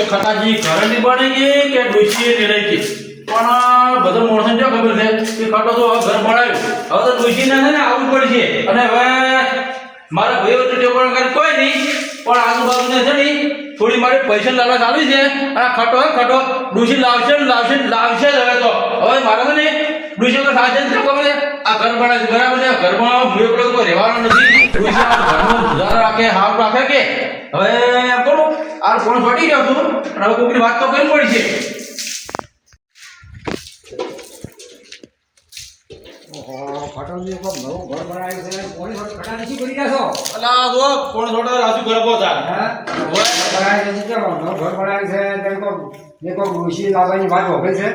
ખટાજી ઘરેથી બની ગઈ કે ડોશીએ નિરાઈ ગઈ પણ બધો મોણસને જો ખબર છે કે ખટો તો હવે ઘર બનાવ્યું હવે તો ડોશીને છે ને આવવું પડશે અને હવે મારા ભાઈઓ તો ટેકોણ કરી કોઈ નહીં પણ આજુબાજુને છે ને થોડી મારી પૈસા લાલચ આવી છે અને ખટો ડોશી લાવશે જ હવે તો હવે મારે છે ને ડોશી તો સાચે જ ખબર આ ઘર બનાવ્યું બરાબર છે ઘર બનાવવા હું એકલો કોઈ રહેવાનો નથી ડોશી ઘરનો ગુજારો રાખે હાવ રાખે કે હવે એમ કરું આ ફોન છોડી ગયો છું અને હવે કોઈની વાત તો કરવી પડી છે. ખટાજી કોમ નવું ઘર બનાવ્યું છે કોની વાત ખટાજી શું કરી રહ્યા છો? અલા જો કોણ છોડે રાજુ ઘર પહોંચા હા ઘર બનાવ્યું છે કેવો નવું ઘર બનાવ્યું છે તમે કો મેં કો ઋષિ લાવવાની વાત હોભે છે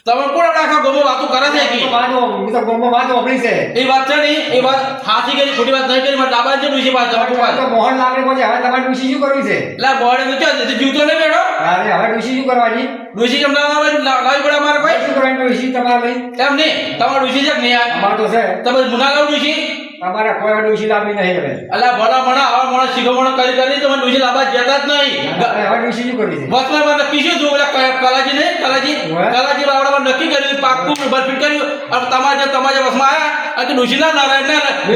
તમે કોણ આખા ગોમો વાતો કરે છે કે હું તો ગોમો વાત હોભળી છે એ વાત છે ને એ વાત હાથી કરી ખોટી વાત નહીં કરી મારે દાબા છે ડુસી વાત તમે વાત તો મોહન લાગણી પછી હવે તમારે ઋષિ શું કરવી છે? લા બોડે તો ક્યાં જીવતો નહીં બેઠો અરે હવે ઋષિ શું કરવાની? ડુસી કેમ લાવવી પડે મારે ભાઈ શું કરવાની ઋષિ તમારે લઈ? એમ નહીં તમારે ડુસી છે કે નહીં યાર અમાર તો છે તમે મુના લાવ ડુસી તમારે કોઈ ઋષિ લાવવી નહીં હવે અલા ભલા મણા આવા મોણા શીખવણ કરી તમે ડુસી લાવવા જતા જ નહીં હવે ઋષિ શું કરવી છે? બસમાં મને નક્કી શું ઓલા કલાજી નહીં કલાજી લાવવામાં નક્કી કર્યું પાક્કું બરફીટ કર્યું અને તમારે બસમાં આવ્યા અને ડુસી ના લાવે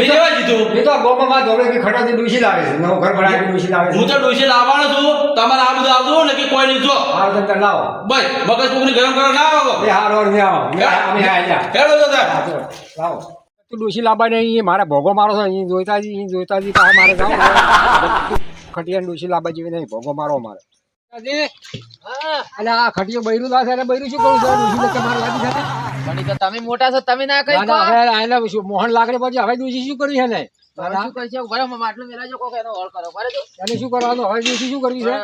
લેવા દીધું એ તો ગોમો વાત હોભે કે ખટાજી ઋષિ લાવે છે નવું ઘર બનાવી ઋષિ લાવે છે હું તો ડોશી લાવવાનો છું તમારે આ બધું આવતું ને કે કોઈ નહીં જો હાલ તમે લાવો બસ મગજ પુગની ગરમ કરો ના આવો એ હારો ને આવો અમે આયા હેડો દાદા લાવો તું ડોશી લાવવા નહીં મારે ભોગો મારો છે અહીં જોઈતાજી પાસે મારે જાવ ખટિયા ડોશી લાવવા જેવી નહીં ભોગો મારો મારે અને આ ખટિયો બૈરું લાવે અને બૈરું શું કરું છું ડોશી તમારે લાગી છે પણ તો તમે મોટા છો તમે ના કઈ ના હવે આને મોહન લાકડી પછી હવે ડોશી શું કરી છે ને શું કરશે બરાબર માટલું મેલાજો કોક એનો હોલ કરો બરાબર એને શું કરવાનું હવે ડોશી શું કરવી છે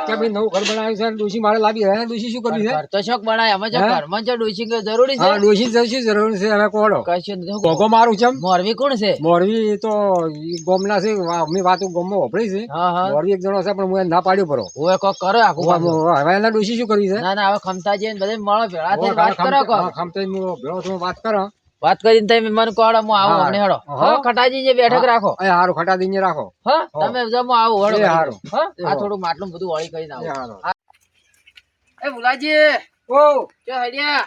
કે ભાઈ નવું ઘર બનાવ્યું છે ડોશી મારે લાગી હવે ડોશી શું કરવી છે ઘર તો શોખ બનાય અમે જો ઘરમાં જો ડોશી જરૂરી છે હા ડોશી જશે જરૂર છે હવે કોડો કશું ભોગો મારું છે મોરવી કોણ છે મોરવી તો ગોમના છે અમે વાતો ગોમમાં વપરાય છે હા હા મોરવી એક જણો છે પણ હું એને ના પાડ્યો પરો ઓય કોક કરો આખું હવે એના ડોશી શું કરવી છે ના ના હવે ખમતાજી ને બધે મળો ભેળા થઈને વાત કરો કો ખમતા ભેળો તમે વાત કરો વાત કરીને તમે મને કહો હું આવું અમને હેડો હા ખટાજી જે બેઠક રાખો એ હારું ખટા દઈને રાખો હા તમે જમો આવો હેડો એ હારું હા આ થોડું માટલું બધું વળી કરીને એ આવો હારું એ ભુલાજી ઓ કે હડિયા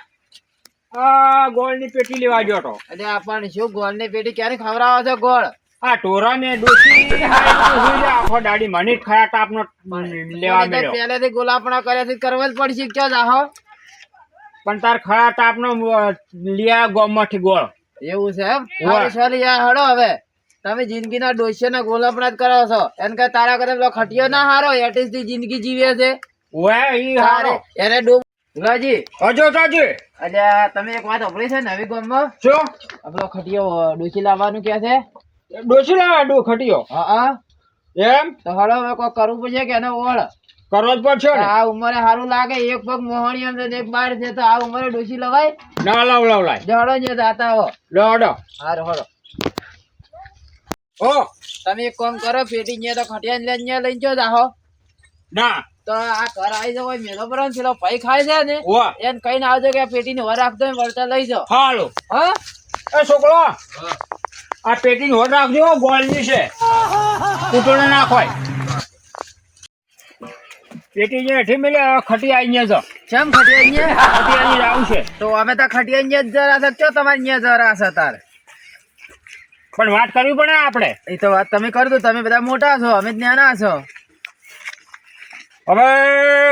આ ગોળની પેટી લેવા ગયો તો અરે આપણને શું ગોળ ની પેટી ક્યારે ખવડાવો છો ગોળ આ ટોરા ને ડોશી આખો દાડી મને ખરા તાપનો લેવા મળ્યો પહેલેથી ગોલાપણા કર્યાથી કરવા જ પડશે ક્યાં જાહો પણ તાર ખરા તાપનો લિયા ગોમમાંથી ગોળ એવું છે એમ સોરી યાર હડો હવે તમે જિંદગીના ડોશિયાના ગોલાપણા જ કરો છો એને કઈ તારા કરે પેલો ખટિયો ના હારો એટીસ થી જિંદગી જીવે છે ઓએ ઈ હારો એને ડૂબ ભુલાજી અજો તાજી અલ્યા તમે એક વાત સાંભળી છે નવી ગામમાં શું પેલો ખટિયો ડોશી લાવવાનું કે છે ડોશી લાવા ડો ખટિયો હા હા એમ તો હળો હવે કોઈ કરવું પડશે કે એને ઓળ કરવો જ પડશે ને આ ઉંમરે સારું લાગે એક પગ મોહણી એમ એક બાર છે તો આ ઉંમરે ડોશી લવાય ના લાવ જડો ને જાતા હો લડો હારો હળો ઓ તમે એક કામ કરો પેટી ન્યા તો ખટિયા લઈને લઈને જો જાહો ના તો આ ઘર આવી જાવ મેલો પર પેલો ભાઈ ખાય છે ને ઓ એને કહીને આવજો કે આ પેટી ને વર રાખજો વળતા લઈ જાઓ હાલો હા એ છોકરો આ પેટી હોટ રાખજો ગોળની છે કૂટોને નાખોય પેટી જે હેઠી મેલે ખટી આવી ન્યા છો કેમ ખટિયા ખટિયાની રાવ છે તો અમે તો ખટિયા ન્યા જરા શકશો તમારે ન્યા જરા છે તાર પણ વાત કરવી પડે આપણે એ તો વાત તમે કરી દો તમે બધા મોટા છો અમે જ નાના છો હવે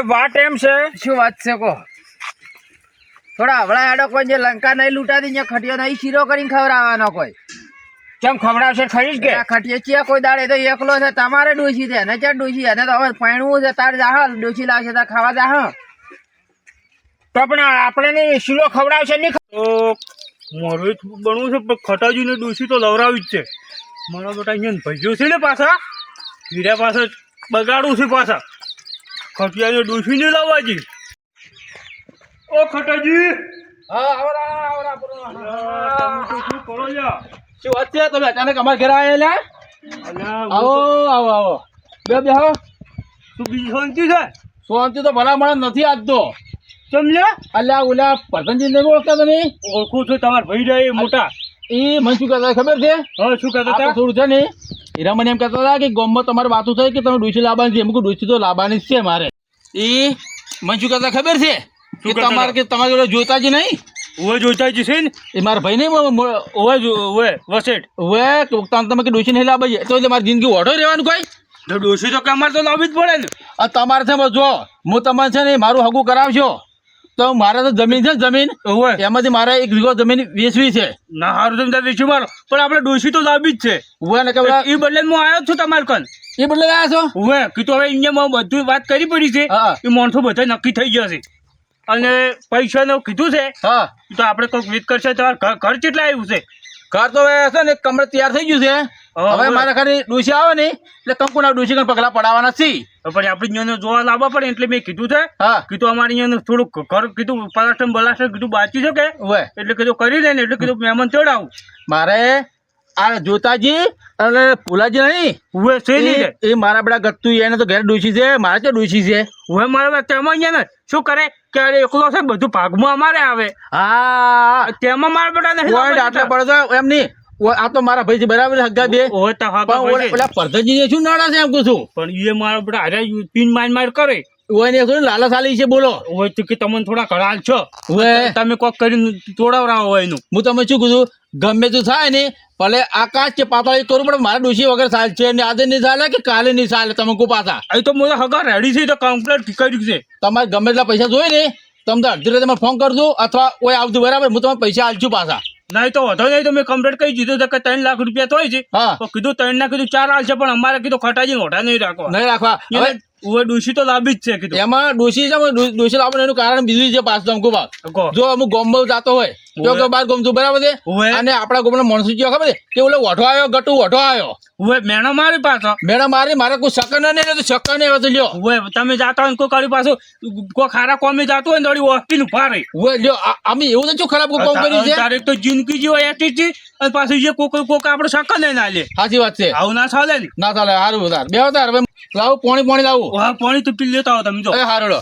વાત એમ છે શું વાત છે કો થોડા હવળા હેડો કોઈ જે લંકા નહીં લૂંટાતી ત્યાં ખટિયો નહીં શીરો કરીને ખવડાવવાનો કોઈ કેમ ખવડાવશે ખરી જ કે આ ખટિયો ચિયા કોઈ દાડે તો એકલો છે તમારે ડોશી છે ને ક્યાં ડોશી એને તો હવે પૈણવું છે તાર જાહ ડોશી લાવશે તાર ખાવા જાહ તો પણ આપણે શીરો ખવડાવશે નહીં મારું બનવું છે પણ ખટાજી ને ડોશી તો લવરાવી જ છે મારા બેટા અહીંયા ભાઈઓ છે ને પાછા હીરા પાસે બગાડું છે પાછા ખટિયાને ડોશી ને લાવવાજી ઓ ખટાજી હા આવરા શું કરો લ્યા શું વાત છે તમે અચાનક અમારા ઘરે આયેલા આવો આવો આવો બેહો તું બીજી શાંતિ છે શાંતિ તો ભલા મને નથી આજતો સમજ્યા અલ્યા ઓલા પ્રધાનજી ને ઓળખતા તમે ઓળખું છું તમારા ભાઈ રહ્યા મોટા એ મને શું કહેતા ખબર છે હા શું કહેતા હતા થોડું છે ને હીરા મને એમ કહેતા હતા કે ગામમાં તમારી વાતો થઈ કે તમે ડોશી લાવવાની છે એમ કે ડોશી તો લાવવાની જ છે મારે ઈ મને શું કહેતા ખબર છે શું કે કહેતા તમારે જોડે જોતા જ નહીં ઓવે જોઈતા જ છે ને એ મારા ભાઈ નહીં ઓવે વસેટ હવે તમે કે ડોસી નહીં લાવે છે તો એટલે મારી જિંદગી ઓઢો રહેવાનું કોઈ તો ડોશી તો કમાર તો લાવવી જ પડે ને આ તમારે છે જો હું તમારે છે ને મારું હગું કરાવશો તો મારે તો જમીન છે ને જમીન ઓવે એમાંથી મારે 1 વીઘો જમીન વેચવી છે ના હારું તમે વેચી મારો પણ આપણે ડોશી તો લાવવી જ છે હવે ને કે એ બદલે હું આવ્યો જ છું તમારે કન એ બદલે આવ્યા છો ઓવે કીધું હવે અહીંયા બધું વાત કરી પડી છે હા એ માણસો બધા નક્કી થઈ ગયા છે અને પૈસાનું કીધું છે હા તો આપણે કોઈક વેચ કરશે તમારે ઘર કેટલા આવ્યું છે ઘર તો હવે છે ને કમરે તૈયાર થઈ ગયું છે હવે હવે મારે ખાલી ડોસી આવે ને એટલે કંકુના ડોસી કણ પગલા પડાવવાના છે પણ આપણે અહીંયાનો જોવા લાવવા પડે એટલે મેં કીધું છે હા કીધું અમારે અહીંયાનું થોડુંક ઘર કીધું પલાસ્ટર બલાસ્ટર કીધું બાકી છે કે હવે એટલે કીધું કરી લે ને એટલે કીધું મહેમાન ચડાવું મારે આ જોતાજી અને ફુલાજી નહીં હવે છે નહીં રે. એ મારા બધા ગત્તુ એને તો ઘરે ડોસી છે મારે તો ડોસી છે હવે મારે તેમાં અહીંયા ને શું કરે કે અરે એકલો છે બધું ભાગમાં અમારે આવે હા તેમાં મારા બેટા નહીં પોઈન્ટ આટલે પડે તો એમ નહીં આ તો મારા ભાઈ છે બરાબર છે હગ્ગા બે ઓય તો હા પણ ઓલા પરધનજી શું નાડા છે એમ કહું છું પણ એ મારા બેટા અરે પીન માર કરે ઓય ને શું લાલચ આલી છે બોલો હોય તો કે તમને થોડા ઘણા છો હવે તમે કોક કરીને તોડાવરાવો હોય એનું હું તમે શું કીધું ગમે તે થાય ને ભલે આકાશ કે પાતાળ કરવું પડે મારા ડોસી વગર ચાલે છે ને આજે નહીં ચાલે કે કાલે નહીં ચાલે તમે કો પાછા અહીં તો મોટા હગા રેડી છે તો કમ્પ્લેટ કર્યું છે તમારે ગમે એટલા પૈસા જોઈએ ને તમે તો અડધી રાતે તમે ફોન કરજો અથવા કોઈ આવતું બરાબર હું તમને પૈસા આલશું પાછા નહીં તો વધો નહીં તો મેં કમ્પ્લેટ કહી દીધું કે 3 લાખ રૂપિયા થોય છે હા તો કીધું 3 ના કીધું 4 હાલ છે પણ અમારે કીધું ખટાજી ઓઢા નહીં રાખવા નહીં રાખવા હવે હવે ડોશી તો લાવી જ છે કીધું એમાં ડોસી છે ડોસી લાવવાનું એનું કારણ બીજું છે પાછું તમને કહું કહો. જો અમુક ગોમ્બો જાતો હોય તો કે બાર ગમતું બરાબર છે હવે અને આપણા ગોમનો માણસો જેવો ખબર છે કે ઓલો ઓઢો આવ્યો ગટુ ઓઢો આવ્યો હવે મેણો મારી પાછો મેડમ મારે કોઈ શકન નહીં રહેતું શકન નહીં હવે તો લ્યો હવે તમે જાતા હોય ને કોઈ કરી પાછું કોઈ ખારા કોમે જાતું હોય ને થોડી ઓસ્ટીન ઉભા રહી હવે લ્યો અમે એવું તો શું ખરાબ કામ કર્યું છે તારે તો જિંદગી જેવો એટીટી અને પાછું જે કોક આપણે શકન નહીં ના લે સાચી વાત છે આવું ના ચાલે ને ના ચાલે સારું વધાર બે વધાર હવે લાવું પાણી લાવું હા પાણી તો પી લેતા હો તમે જો એ સારું લો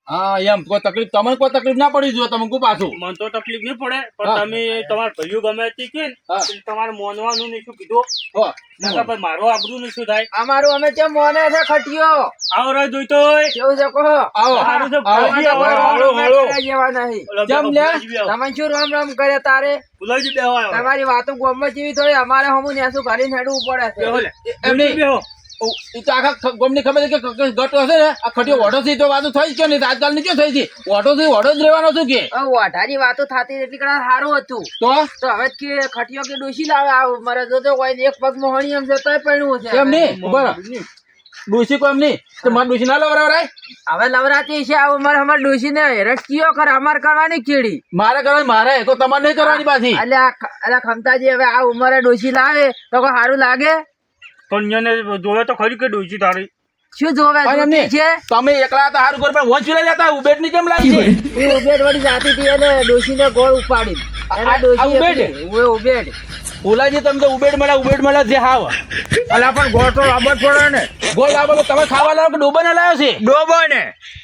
હા એમ કોઈ તકલીફ તમને કોઈ તકલીફ ના પડી જો તમે પાછું મને તો તકલીફ નહીં પડે હા. પણ તમે તમારા ભાઈઓ ગમે તે કે ને, હા. તો તમારે મોનવાનું નહીં શું કીધું હો. નકર પછી મારો આબરૂ નહીં શું થાય અમારું અમે કેમ મોને છે ખટિયો આવો રાહ જોઈતો હોય કેવું છે કહો આવો સારું છે, આવો. ભલાજી, આવો, અમારે આવો, રોડ આવો. ઉપર જેવા નહીં ઓલા કેમ બેહો, લે? ભુલાજી બેહો. તમે શું રામ રામ કરે તારે ભુલાજી બેહો આવો. તમારી વાતો ગોમમાં જેવી થોડી અમારે હમું નેસું કરીને હેડવું પડે બેહો છે લે. એમ નહીં. બેહો. એ તો આખા ગમની ખબર છે કે ગટ હશે ને આ ખટીઓ ઓઢો થી તો વાતો થઈ જ કે નહીં આજકાલ ની ક્યાં થઈ હતી ઓઢો થી ઓઢો જ રહેવાનો છું કે વાઢાની વાતો થતી એટલી કડા સારું હતું તો તો હવે જ કે ખટિયો કે ડોસી લાવે આવું મારે જો કોઈ એક પગ મોહણી એમ જતો પડ્યું છે એમ નહીં બરાબર ડોસી કોઈ એમ નહીં તો મારે ડોસી ના લવરાવરાય હવે લવરાતી છે આવું મારે અમારે ડોસી ને રટકીઓ કરે અમારે કરવાની કેડી મારે કરવાની મારે તો તમારે નહીં કરવાની પાછી એટલે ખમતાજી હવે આ ઉંમરે ડોસી લાવે તો કોઈ સારું લાગે પણ એને જોવે તો ખરી કે ડોશી તારી શું જોવે અને એમ જોતી નહીં. છે તમે એકલા હતા સારું કરો પણ વંચ લઈ જતા ઉબેટ ની કેમ લાગી છે એ ઉબેડ વળી જાતી હતી એને ડોસી ને ગોળ ઉપાડી એના આ ડોસી ઉબેડ? એકલી. ઉવે ઉબેડ ઓલાજી તમે તો ઉબેટ મળ્યા જે હાવ અલા પણ ગોળ તો લાંબો જ પડે ને ગોળ લાવો તો તમે ખાવા લાવો કે ડોબા ને લાવ્યો છે ડોબો ને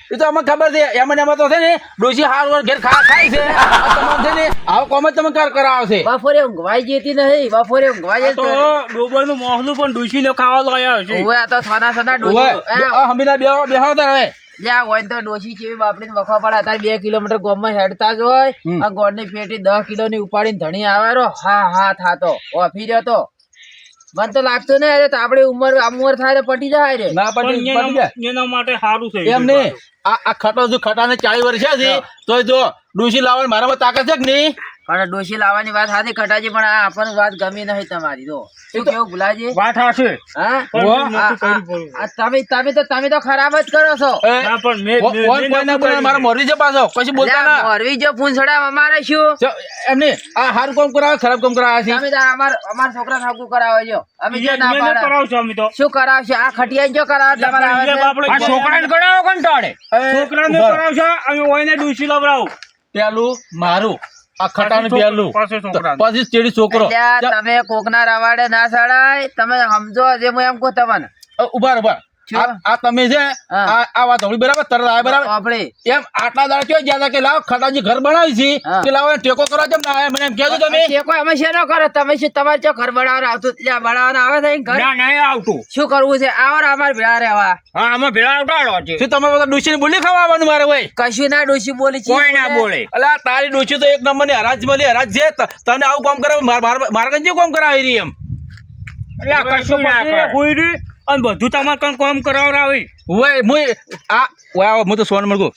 એ તો અમને ખબર છે એમાં ને એમાં તો છે ને ડોસી હાર વાર ઘેર ખાય છે આ તમારે છે ને આવો કોમ જ તમે કરાવો છે બપોરે ઊંઘવાઈ જતી નહીં બપોરે ઊંઘવાઈ તો જતી ડોબો નું મોહલું પણ ડોશી ને ખાવા લાયા છે ઉવે આ તો સોના સોના ઓવે, ડોસી આ હમીના બેહો તાર હવે જ્યાં હોય ને તો ડોસી જેવી બાપડી વખવા પડે અત્યારે 2 કિલોમીટર ગોમમાં હેડતા જ હોય હમ. આ ગોળની પેટી 10 કિલો ની ઉપાડીને ધણી આવેરો હા થાતો ઓફી રહ્યો તો મને તો લાગતું ને અરે તો આપડી ઉંમર થાય તો પટી જાય રે ના પણ પટી જાય એના માટે સારું છે એમ નહીં આ ખટો જો ખટાને 40 વર્ષ છે તો જો ડોસી લાવવાની મારામાં તાકાત છે કે નહીં પણ ડોસી લાવવાની વાત સાચી ખટાજી પણ આ આપણને વાત ગમી નહીં તમારી તો શું કેવું ભુલાજી વાત હશે હા પણ મેં આ- નહોતું કર્યું આ- આ તમે તો ખરાબ જ કરો છો ના પણ મેં કોઈ ના નહોતું બોલે મારા કર્યું. મોરી છે પાછો કશું બોલતા લ્યા, ના મોરવી જો પૂંછડા અમારે શું જો, એમ નહીં આ સારું કામ કરાવે ખરાબ કામ કરાવે છે તમે તો અમાર છોકરા સાકું કરાવો છો અમે જો ના મેં પાડે કરાવશું અમે તો શું કરાવશે આ ખટિયા જો કરાવે તમારે આવે છે? આ છોકરાને કરાવો કંટાળે એ, છોકરાને ઉભા. કરાવશો અને ઓયને ડૂસી લવરાવું પેલું મારું આ ખટાનું પાછું પેલું પાછું છોકરાનું. પછી ચેડી છોકરો અલ્યા, તમે કોકના રવાડે ના સડાય તમે સમજો જે હું એમ કહું તમને ઉભા આ તમે છે હા. આ વાત હોળી બરાબર તરત આવે બરાબર આપણે એમ આટલા દાડા ક્યાં ગયા હતા કે લાવો ખટાજી ઘર બનાવી છે હા. કે લાવો એને ટેકો કરવા કેમ ના આયા? મને એમ કહેજો તમે કોઈ અમે શેનો કરો તમે શું તમારે જો ઘર બનાવવાનું આવતું એટલે બનાવવાનું આવે છે ઘર ના નહીં આવતું. શું કરવું છે આવો ને અમારે ભેળા રહેવા હા આમાં ભેળા ઉઠાડો છે. શું તમે બધા ડોશીને બોલી ખાવાનું મારે હોય કશું ના ડોશી બોલી છે કોઈ ના બોલે. અલા તારી ડોશી તો એક નંબરની હરાજ મળી હરાજ છે તને આવું કામ કરાવે મારા કઈ કામ કરાવી રહી એમ એટલે આ કશું ના કરે. કોઈ રી અને બધું તમારે કંઈ કામ કરાવડાવે. ઓય મુય આ ઓય આવો, હું તો સોન મળગો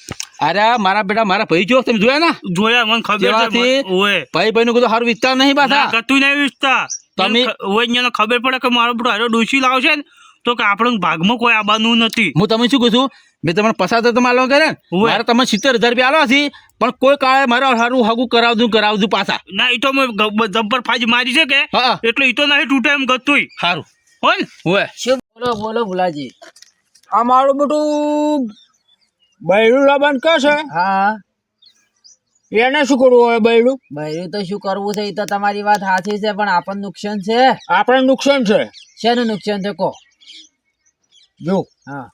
અરે મારા બેટા મારા ભાઈ જો તમે જોયા ના જોયા મને ખબર જેવાથી છે. ઓય ભાઈ ભાઈ નું કીધું સારું વિચાર નહીં પાછા ના ગતું નહીં વિચતા. તમે- ઓય એને ખબર પડે કે મારો બેટો હારો ડોશી લાવશે ને તો કે આપણે ભાગમાં કોઈ આવવાનું નથી. હું તમે શું કહું છું મેં તમને પસાર તો આલો કરે ને ઓવે. મારે તમે 70,000 રૂપિયા આલો છે પણ કોઈ કાળે મારે સારું હગું કરાવતું પાછા ના એ તો મેં જબ્બર ફાજ મારી છે કે હા એટલે એ તો નહીં તૂટે એમ ગતું સારું હોય ને. હોય શું બોલો બોલો ભુલાજી આ મારું બેટું બૈરું લાબાન કે છે હા એને શું કરવું હોય બૈરું? બૈરું તો શું કરવું છે એ તો તમારી વાત સાચી છે પણ આપણને નુકસાન છે આપણે નુકસાન છે. શેનું નુકસાન છે કહો જો હા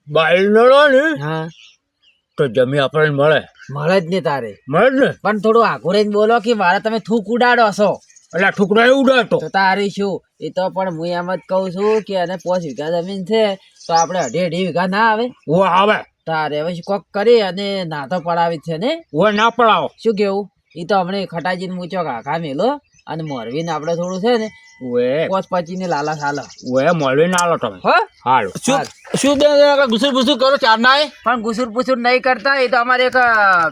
બૈરું લો ને હા તો જમી આપણને મળે મળે જ નહીં તારે મળે જ ને. પણ થોડું આઘું રહીને બોલો કે મારે તમે થૂક ઉડાડો છો એટલે આ ઠુકડા એવું ઉડાડતો. તો તારી શું એ તો પણ હું એમ જ કહું છું કે એને 5 વીઘા જમીન છે તો આપણે 2.5 વીઘા ના આવે ઓ આવે તારે હવે શું કોક કરી અને ના તો પડાવી છે ને ઓ ના પડાવો. શું કેવું એ તો હમણાં ખટાજીને મૂચો કાકા મેલો અને મોરવીને આપણે થોડું છે ને ઓએ 5-25 ની લાલા સાલા ઓએ મળવી ના લો તમે. હો હાલો શું બે ગુસર ગુસર કરો ચાર ના પણ ગુસુર પુસુર નહીં કરતા એ તો અમારે એક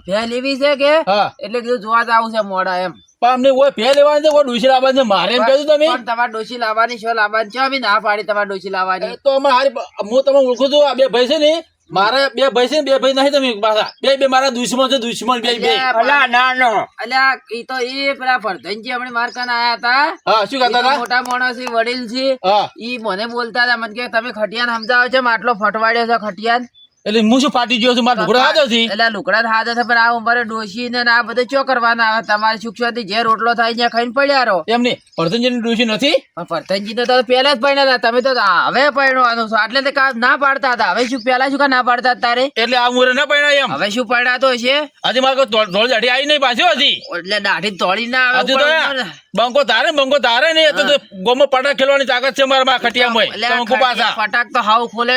ભેલ એવી છે કે હા એટલે કીધું જોવા જ આવું છે મોડા એમ પણ અમને ઓય ફેર લેવાની છે કોઈ ડોશી લાવવાની છે મારે એમ કહ્યું તમે પણ તમારે ડોશી લાવવાની છો લાવવાની છો અમે ના પાડી તમારે ડોશી લાવવાની તો અમે હારી હું તમે ઓળખું છું આ બે ભાઈ છે ને મારે બે ભાઈ છે ને બે ભાઈ નહીં તમે પાછા બે મારા દુશ્મન છે દુશ્મન બે અલા ના નો અલ્યા ઈ તો એ પેલા ફરધનજી હમણાં મારકાન આયા હતા હા શું ઈ કહેતા તો હતા મોટા માણસ છે વડીલ છે હા ઈ મને બોલતા હતા મને કે તમે ખટિયાન સમજાવો છો આટલો ફટવાડ્યો છે ખટિયાન એટલે હું શું ફાટી ગયો છું મારા ઢોકળા હાથો છે એટલે લુકડા જ હાથે છે પણ આ ઉંમરે ડોશી ને આ બધું ચો કરવાના આવે તમારે સુખથી જે રોટલો થાય ત્યાં ખાઈને પડ્યા રહો એમ નહીં પરધનજીની ડોશી નથી પણ ફરધનજી તો પહેલા જ પડ્યા હતા તમે તો હવે પડવાનું છો એટલે તો ના પાડતા હતા હવે શું પહેલા શું કા ના પાડતા હતા તારે એટલે આ ઉંમરે ના પડ્યા એમ હવે શું પડ્યા તો છે હજી મારે કોઈ ધોળ દાઢી આવી નહીં પાછો હજી એટલે દાઢી તોડી ના આવે હજુ તો ઉપર ઉપર. બંકો તારે નહીં એ તો ગોમાં પટા ખેલવાની તાકાત છે મારા ખટિયામાં એટલે આ બંકો પાછા ફટાક તો હાવ ખોલે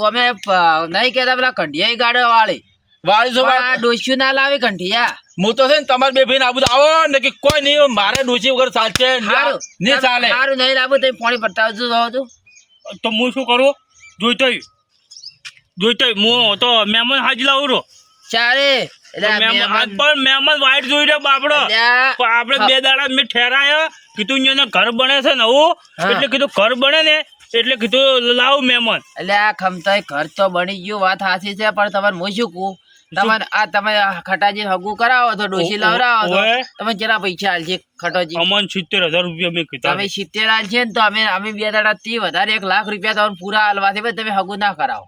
અમે નહીં કેતા પેલા કંઠિયા ગાડો વાળી વાળી છો પણ આ ડોસ્યું ના લાવે કંઠિયા હું તો છે ને તમારે બે ભાઈ આબુ આવો ને કે કોઈ નહીં મારે ડોસી વગર ચાલશે સારું નહીં ચાલે સારું નહીં લાવું તો પાણી પટાવજો જાવ તું તો હું શું કરું જોઈતો હું તો મહેમાન હાજી લાવું રો ચારે એટલે આ મહેમાન- પણ મહેમાન વાઈટ જોઈ રહ્યો બાપડો અલ્યા, પણ આપણે 2 દાડા મેં ઠેરાયા કીધું અહીંયા ઘર બને છે નવું હા. એટલે કીધું ઘર બને ને એટલે કીધું લાવું મહેમાન. એટલે આ ખમતાઈ ઘર તો બની ગયું વાત સાચી છે પણ તમારે હું શું કહું તમારે આ તમે ખટાજી હગું કરાવો તો ડોશી લાવરાવો તો ઓવે. તમે જરા પૈસા આલશે ખટાજી અમન 70,000 રૂપિયા મેં કીધા તમે 70 આલશે ને તો અમે 2 દાડા થી વધારે 1 લાખ રૂપિયા તમને પૂરા આલવા છે તમે હગું ના કરાવો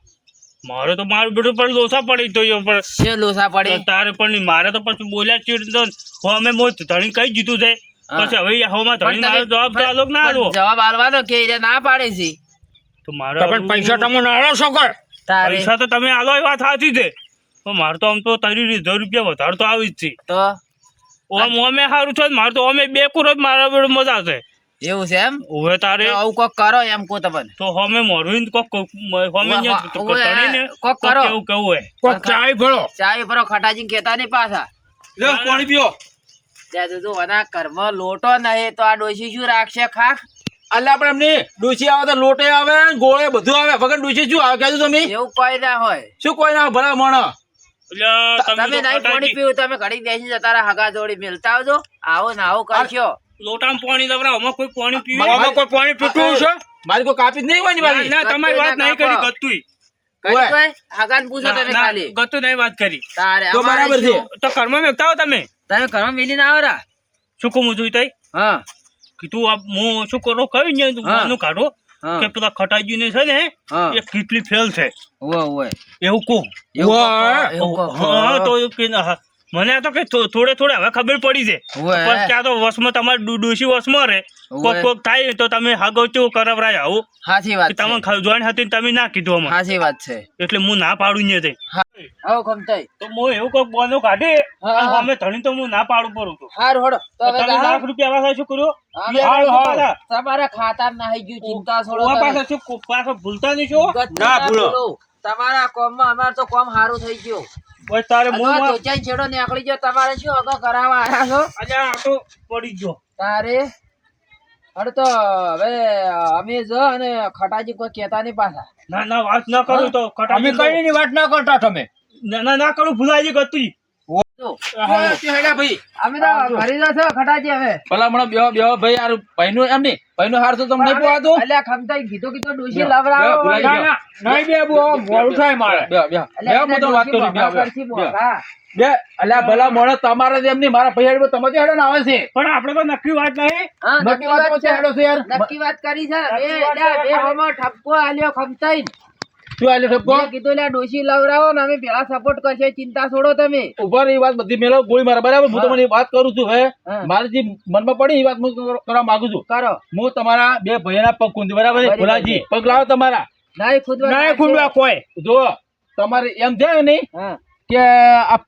મારે તો મારું બેટું પણ લોસા પડી તો યો પણ છે લોસા પડે તારે પણ નહીં મારે તો પછી બોલ્યા ચીડ તો અમે મોત ધણી કઈ જીતું છે હા. પછી હવે હોમાં ધણી પણ મારો જવાબ તો આલો કે ના આલો પણ જવાબ આલવાનો કે એ ના પાડે છે તો મારે પૈસા તમે આલો છો કર તારે પૈસા તો તમે આલો એ વાત સાચી છે પણ મારે તો આમ તો 30,000 રૂપિયા વધારે તો આવી જ છે તો ઓમ ઓમે સારું છે મારે તો અમે 2 કરોડ મારા બેડો મજા છે એવું છે એમ હવે તારે તો આવું કોક કરો એમ કહો તમને તો હમે મોરવીન કોક હમે ઓવે, કોક કરો. કેવું હે કોક ચાય ભળો ચાય પરો ખટાજી કેતા નહીં પાછા લ્યો પાણી પીઓ ત્યાં તો જો આના ઘરમાં લોટો નહીં તો આ ડોશી શું રાખશે ખાખ એટલે આપણે એમની ડોસી આવે તો લોટે આવે ગોળે બધું આવે વગર ડોસી શું આવે કહેજો તમે એવું કોઈ ના હોય શું કોઈ ના ભલા મણ એટલે તમે નહીં પાણી પીવું તમે ઘડી બેસી જતા રહો, હગા જોડી મિલતા આવજો આવો ને આવો કરશો લોટામાં પાણી લવરા અમે કોઈ પાણી પીવે મારે કોઈ પાણી પીતું છે મારી કોઈ કાપી જ નહીં હોય ને મારી ના તમારી વાત નહીં કરી ગતુંય કરી કોઈ હગાને પૂછો તમે ખાલી ગતું નહીં વાત કરી તારે તો અમારે બરાબર છે. શું? તો ઘરમાં મેકતા હો તમે તમે ઘરમાં મિલીને આવો રા શું કહું જોઈ તઈ હા કીધું આ હું શું કરો કઈ ને તું હા. આનું કાઢો હા કે પેલા ખટાજી ને છે ને હા એ કેટલી ફેલ છે ઓવે ઓવે એવું કહું એવું વાહ. કહો, એવું કહો. હા તો એ કે ના, મને આ તો કે થોડે થોડે હવે ખબર પડી છે ઓવે. પણ ક્યાં તો વસમાં તમારે ડોશી વસમાં રે ઓવે. કોક કોક થાય તો તમે હગો ચેવું કરવરાય આવું સાચી વાત કે છે તમે જોઈન હતી ને તમે ના કીધું અમે સાચી વાત છે એટલે હું ના પાડું ને તે આવો ખમતાઈ તો હું એવું કોક બોનો કાઢી હા, અને હા. અમે ધણી તો હું ના પાડું પડું છું હારું હળો તો હવે તમે જાઓ. લાખ રૂપિયા આવા શું કર્યું અમે હારું, હારું. પાછા તમારા ખાતામાં નાહી ગયું ચિંતા છોડો ઓવા તમે. પાછા શું પાછા ભૂલતા નહીં છો ગતું ના ભૂલો ભૂલો. તમારા કોમમાં અમાર તો કોમ સારું થઈ ગયું બસ તારે અથવા હું ધોચાઈ છેડો નીકળી ગયો તમારે શું અગો કરાવવા આયા છો આજે આ તો પડી ગયો તારે અરે તો હવે અમે જો અને ખટાજી કોઈ કહેતા નહીં પાછા ના ના વાત ના કરું તો અમે કઈ ની વાત ના કરતા તમે ના ના કરું ભૂલાજી ગતું જો, હેડા ભાઈ અમે તો ઘરે જશો ખટાજી હવે ભલા મને બેહો ભાઈ યાર ભાઈનું એમ નહીં ભાઈનું હાર તો તમને નહીં પોહાતું અલ્યા ખમતાઈ કીધું કીધું ડોશી બે, લવરાવો ભૂલાઈ ના ના નહીં બે બહુ મોડું થાય મારે અલ્યા, હું તો વાત કરું ડોશી બે કરશી મોઢા. બે અલ્યા ભલા મોણો તમારે એમ નહીં મારા ભાઈ હાડો તમે હેડો ને આવે છે પણ આપણે તો નક્કી વાત નહીં હા, નક્કી વાત છે. હેડો છે યાર નક્કી વાત કરી છે બે હોમો ઠપકો આલ્યો ખમતાઈ શું આલ્યો ઠપકો મેં કીધું લ્યા ડોશી લવરાવો ને અમે પેલા સપોર્ટ કરશે ચિંતા છોડો તમે ઉપર એ વાત બધી મેલો ગોળી મારે બરાબર હું તમને વાત કરું છું હવે હા. મારે જે મનમાં પડી એ વાત હું કરવા માંગુ છું કરો હું તમારા બે ભાઈના પગ કુંદી બરાબર બરાબર. ભોલાજી પગ લાવો તમારા નહીં ખુદવા નહીં ખુલવા કોઈ જો તમારે એમ થયું નહીં હા કે આ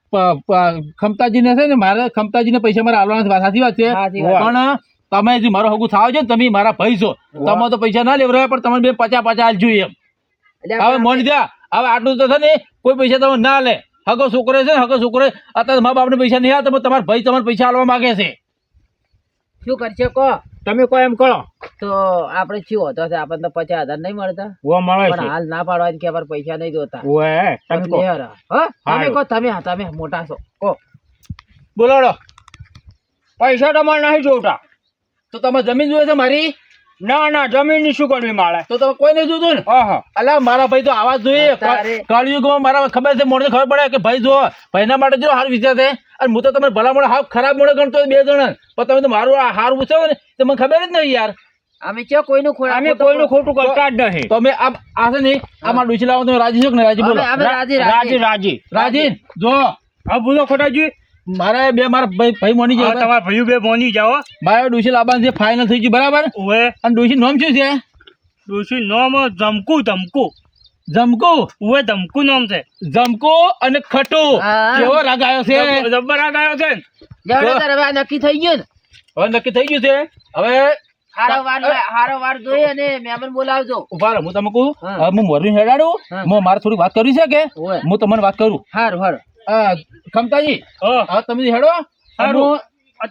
ખમતાજીને છે ને મારે ખમતાજીને પૈસા મારે આલવાના છે. સાચી વાત છે સાચી વાત. પણ તમે જે મારો હગું થાવ છો ને તમે મારા ભાઈ છો તમે તો પૈસા ના લેવરાય પણ તમે બે 50 આલજો એમ એટલે હવે મન જા હવે આટલું તો છે ને કોઈ પૈસા તમે ના લે હગો છોકરો છે ને હગો છોકરો અત્યારે મા બાપને પૈસા નહીં આવે તો તમારા ભાઈ તમારે પૈસા આલવા માંગે છે શું કરશે કહો તમે કોઈ એમ કરો તો આપણે શું હોતો છે આપણને 50,000 નહીં મળતા વો મળે પણ છે હાલ ના પાડવા કે અમારે પૈસા નહીં જોતા ઓએ તમે કહો લે હરા. હા? તમે હારું. કહો તમે મોટા છો કહો બોલાડો પૈસા તમારે નહીં જોતા તો તમે જમીન જોઈએ છે મારી ના ના જમીન ની શું કરવી મારે તો તમે કોઈ નહીં જોતું ને હા અલા મારા ભાઈ તો આવાજ જોઈએ તારે- કળિયુગમાં મારા ખબર છે મોડે ખબર પડે કે ભાઈ જો ભાઈના માટે જો હાર વિચાર છે અને હું તો તમે ભલા મોડે હાવ ખરાબ મોડે ગણતો હોય બે જણ પણ તમે તો મારું આ હાર પૂછો ને તો મને ખબર જ નહીં યાર અમે ક્યાં કોઈનું અમે કોઈનું ખોટું કરતા જ નહીં તમે આ છે ને આ મારા ડૂસી લાવો તમે રાજી છો કે નહીં રાજી બોલો અમે રાજી રાજી રાજી રાજી જો હા બોલો ખોટાજી મારે બે મારા ભાઈ મોની હા, છે તમારા ભાઈઓ બે મોની જાઓ મારે ડૂસી લાવવાનું છે ફાઇનલ થઈ ગયું બરાબર ઓવે અને ડૂસી નામ શું છે ડોશી નામ ધમકુ ધમકુ જમકુ ઓવે ધમકુ નામ છે જમકુ અને ખટુ હા. કેવો રાગ આવ્યો છે જબ્બર આ ગયો છે ને જાડો તારે હવે આ નક્કી થઈ ગયું ને હવે નક્કી થઈ ગયું છે હવે હારો વાર જોઈએ અને મહેમાન બોલાવજો ઉભા રહો હું તમે કહું હા. હવે હું મોરવી હેડાડું હા. હું મારે થોડી વાત કરવી છે કે ઓવે. હું તમને વાત કરું હારું ખમતાજી હા હા તમે હેડો હારું. હું-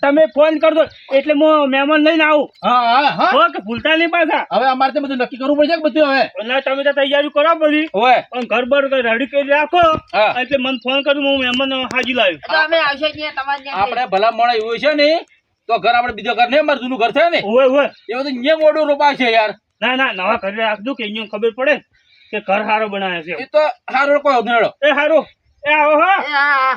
તમે ફોન કરજો એટલે હું મહેમાન લઈને આવું હા હા હા હો કે ભૂલતા નહીં પાછા હવે અમારે તો બધું નક્કી કરવું પડશે કે બધું હવે એટલે તમે તો તૈયારી કરો બધી ઓય પણ ઘર બર રેડી કરી રાખો હા. એટલે મને ફોન કર્યું હું મહેમાન હાજી લાવ્યો તો અમે આવશે ત્યાં તમારે ત્યાં આપણે ભલા મોણા એવું છે ને તો ઘર આપણે બીજો ઘર નહીં અમારું જૂનું ઘર છે ને ઓવે ઓવે એવું તો અહીંયા મોડું રોપા છે યાર ના ના નવા ઘરે રાખજો કે અહીંયા ખબર પડે કે ઘર સારો બનાવે છે એ તો સારું કોઈ વધુ હેડો એ સારું એ આવો હા એ હા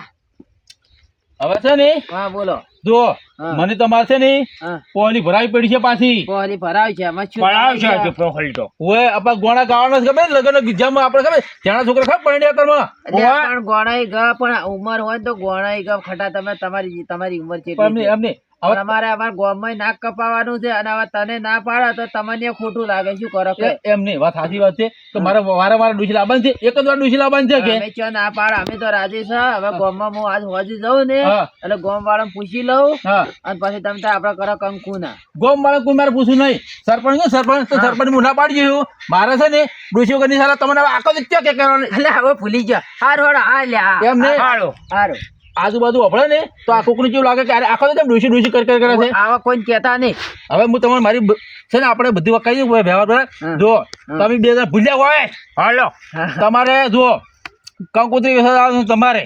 હવે છે ને હા બોલો જો હા. મને તમારે છે ને હા પોની ભરાવી પડી છે પાછી પોલી ભરાવ છે એમાં શું પડાવ છે થાય આજે છે? પ્રોફાઇલ તો ઓય આપણા ગોણા ગાવાના છે ખબર લગન જેમ આપણે ખબર જાણા છોકરા ખબર પડ્યા તરમાં અલ્યા પણ ગોણાઈ ગા પણ ઉંમર હોય ને તો ગોણાઈ ગા ખટા તમે તમારી ઉંમર છે પણ એમને એમને હવે અમારે અમારા ગામમાં નાક કપાવાનું છે અને હવે તને ના પાડે તો તમને ખોટું લાગે શું કરો કે એમ નહીં વાત સાચી વાત છે તો મારે વારે ડૂસી લાવવાનું છે એક જ વાર ડૂસી લાવવાનું છે કે અમે ચો ના પાડે અમે તો રાજી છે હવે ગામમાં હું આજ હોજી જાઉં ને હા. એટલે ગામ વાળા પૂછી લઉં હા અને પછી તમે તો આપડે કરો કંકુ ના ગોમ વાળા કોઈ મારે પૂછવું નહીં સરપંચ ને સરપંચ તો સરપંચ હું ના પાડી ગયું મારે છે ને ડૂસી વગરની સારા તમને હવે આખો જ કે કરવાનું એટલે હવે ભૂલી ગયા હારું હા લ્યા એમ નહીં હાલો હારું આજુબાજુ અભળે ને તો આ કોકને કેવું લાગે કે અરે આખો તો ડૂસી ડૂસી કરે છે આવા કોઈ કેતા નહીં હવે હું તમારે મારી છે ને આપણે બધી વખત કઈ વ્યવહાર કરે હા. જો તમે બે જણા ભૂલ્યા હોય હાલો તમારે જો કંકોત્રી વિશે તમારે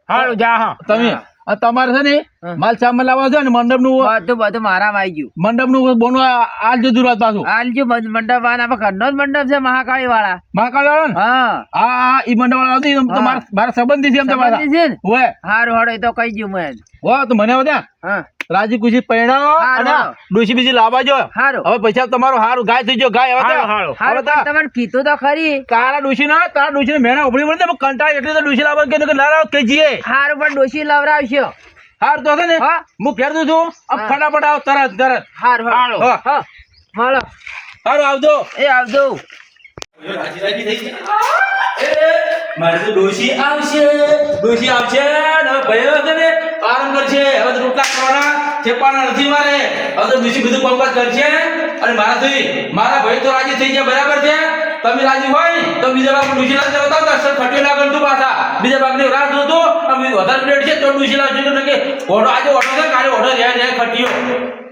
હાલો જા હા તમે અને તમારે છે ને હા. માલ સામાન લાવવા છે ને મંડપનું બધું મારામાં આવી ગયું મંડપનું બોનું આલ જતું રાત પાછું હાલજો મંડપ વાળા ઘરનો જ મંડપ છે મહાકાળી વાળા મહાકાળ વાળો ને હા હા ઈ મંડપ વાળા હતી તો હા. મારા સંબંધી છે એમ તમારા સંબંધી છે ને હોય હારું હળો એ તો કહી ગયું મેં હો તો મને બધા હા રાજી ખુશી પરણાવો હારું, અને હારું. ડોશી બીજી લાવવા જો હારું. હવે પૈસા તમારો હારું ગાય થઈ ગયો ગાય હવે તો. હારું, હારું, હવે તો પણ તમને કીધું તો ખરી તારા ડોશી ને મેણા ઉભરી પડે ને કંટાળ એટલે તો ડોશી લાવવા કે ના લાવ કે જીએ હારું પણ ડોશી લવરાવશો હાર તો છે ને હા. હું ઘેર દઉં છું આમ હા. ફટાફટ આવ તરત હારું હારું હા. હા હાલો હારું આવજો એ આવજો મારે તો ડોશી આવશે ને હવે ભાઈઓ છે ને આરામ કરશે હવે તો રોટલા કરવાના ચેપાના નથી મારે હવે તો ડોશી બધું કામકાજ કરશે અને મારા ભાઈ તો રાજી થઈ ગયા બરાબર છે તમે રાજી હોય ને તો બીજા ભાગ ડોશી લાવશે બતાવો અસર ખટ્યો ના કરતું પાછા બીજા ભાગની રાહ જોતો અમે વધારે પ્લેટ છે તો ડોશી લાવશે કે ઘોડો આજે ઓટો છે કાલે ઓટો રહ્યા ખટ્યો